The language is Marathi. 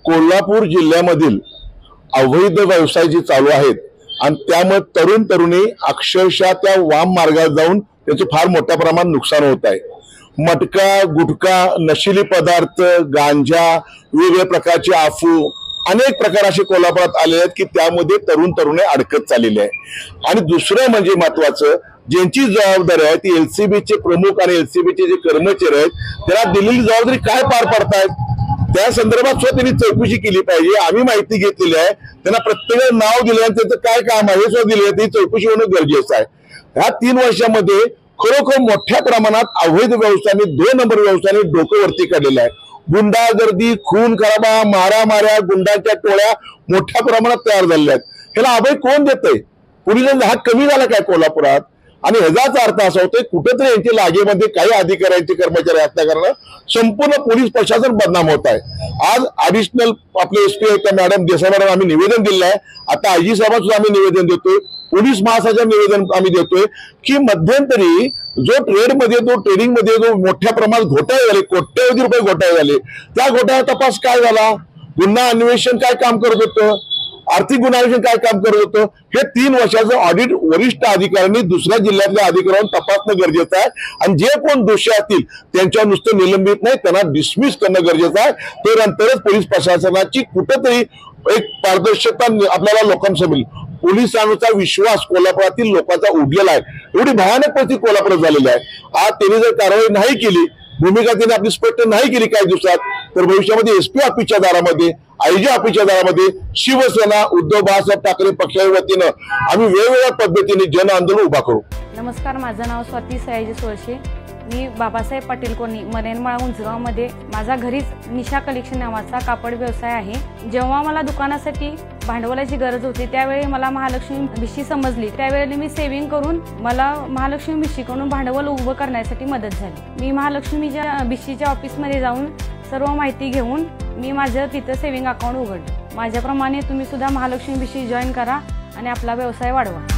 कोल्हापूर जिल्ह्यामधील अवैध व्यवसाय जे चालू आहेत आणि त्यामुळे तरुण तरुणी अक्षरशः त्या वाम मार्गावर जाऊन त्याचे फार मोठ्या प्रमाणात नुकसान होत आहे। मटका, गुटखा, नशिली पदार्थ, गांजा, वेगवेगळ्या प्रकारचे अफू, अनेक प्रकार असे कोल्हापुरात आले आहेत की त्यामध्ये तरुण तरुणी अडकत चाललेले आहे। आणि दुसरं म्हणजे महत्वाचं, ज्यांची जबाबदारी आहे ती एलसीबीचे प्रमुख आणि एलसीबीचे जे कर्मचारी आहेत त्यांना दिलेली जबाबदारी काय पार पाडतायत त्या संदर्भात सुद्धा त्यांनी चौकशी केली पाहिजे। आम्ही माहिती घेतलेली आहे, त्यांना प्रत्येक नाव दिलं आणि त्याचं काय काम आहे हे सुद्धा दिले, ती चौकशी होणं गरजेचं आहे। ह्या 3 वर्षामध्ये खरोखर मोठ्या प्रमाणात अवैध व्यवसायाने 2 नंबर व्यवसायाने डोकं वरती काढलेलं आहे। गुंडागर्दी, खून खराबा, मारामाऱ्या, गुंडाच्या टोळ्या मोठ्या प्रमाणात तयार झालेल्या आहेत। ह्याला अभय कोण देतंय? पोलिसांचा हात कमी झाला काय कोल्हापुरात? आणि ह्याचाच अर्थ असा होतोय कुठेतरी यांच्या लागेमध्ये काही अधिकाऱ्यांचे कर्मचारी हत्या करणं, संपूर्ण पोलीस प्रशासन बदनाम होत आहे। आज ऍडिशनल आपले एसपी आहेत मॅडम देसाई मॅडम आम्ही निवेदन दिलं आहे, आता आयजी साहेबांना सुद्धा आम्ही निवेदन देतोय, पोलीस महासंचालक निवेदन आम्ही देतोय की मध्यंतरी जो ट्रेडिंग मध्ये जो मोठ्या प्रमाणात घोटाळे झाले, कोट्यवधी रुपये घोटाळे झाले, त्या घोटाळ्याचा तपास काय झाला? गुन्हा अन्वेषण काय काम करत होतं? आर्थिक गुन्हा अन्वेषण काय काम करत होतं? हे 3 वर्षाचं ऑडिट वरिष्ठ अधिकाऱ्यांनी दुसऱ्या जिल्ह्यातल्या अधिकाऱ्यांना तपासणं गरजेचं आहे आणि जे कोण दोषी असतील त्यांच्यावर नुसतं निलंबित नाही, त्यांना डिसमिस करणं गरजेचं आहे। त्यानंतरच पोलीस प्रशासनाची कुठेतरी एक पारदर्शकता आपल्याला लोकांसमोर मिळेल। पोलिसांचा विश्वास कोल्हापुरातील लोकांचा उडलेला आहे, एवढी भयानक परिस्थिती कोल्हापुरात झालेली आहे। आज त्यांनी जर कारवाई नाही केली, भूमिका त्यांनी आपली स्पष्ट नाही केली काही दिवसात, तर भविष्यामध्ये एसपी ऑफिसच्या दारामध्ये, आयजी ऑफिसच्या दारामध्ये शिवसेना, उद्धव बाळासाहेब ठाकरे पक्षाच्या वतीनं आम्ही वेगवेगळ्या पद्धतीने जन आंदोलन उभा करू। नमस्कार, माझं नाव स्वाती सयाजी सोळशे, मी बाबासाहेब पाटील कॉलनी मनेरमाळा उंचगावमध्ये माझा घरीच निशा कलेक्शन नावाचा कापड व्यवसाय आहे। जेव्हा मला दुकानासाठी भांडवलाची गरज होती त्यावेळी मला महालक्ष्मी भिशी समजली, त्यावेळी मी सेव्हिंग करून मला महालक्ष्मी भिशीकडून भांडवल उभं करण्यासाठी मदत झाली। मी महालक्ष्मीच्या भिशीच्या ऑफिसमध्ये जाऊन सर्व माहिती घेऊन मी माझं तिथं सेव्हिंग अकाउंट उघडलं। माझ्याप्रमाणे तुम्ही सुद्धा महालक्ष्मी भिशी जॉईन करा आणि आपला व्यवसाय वाढवा।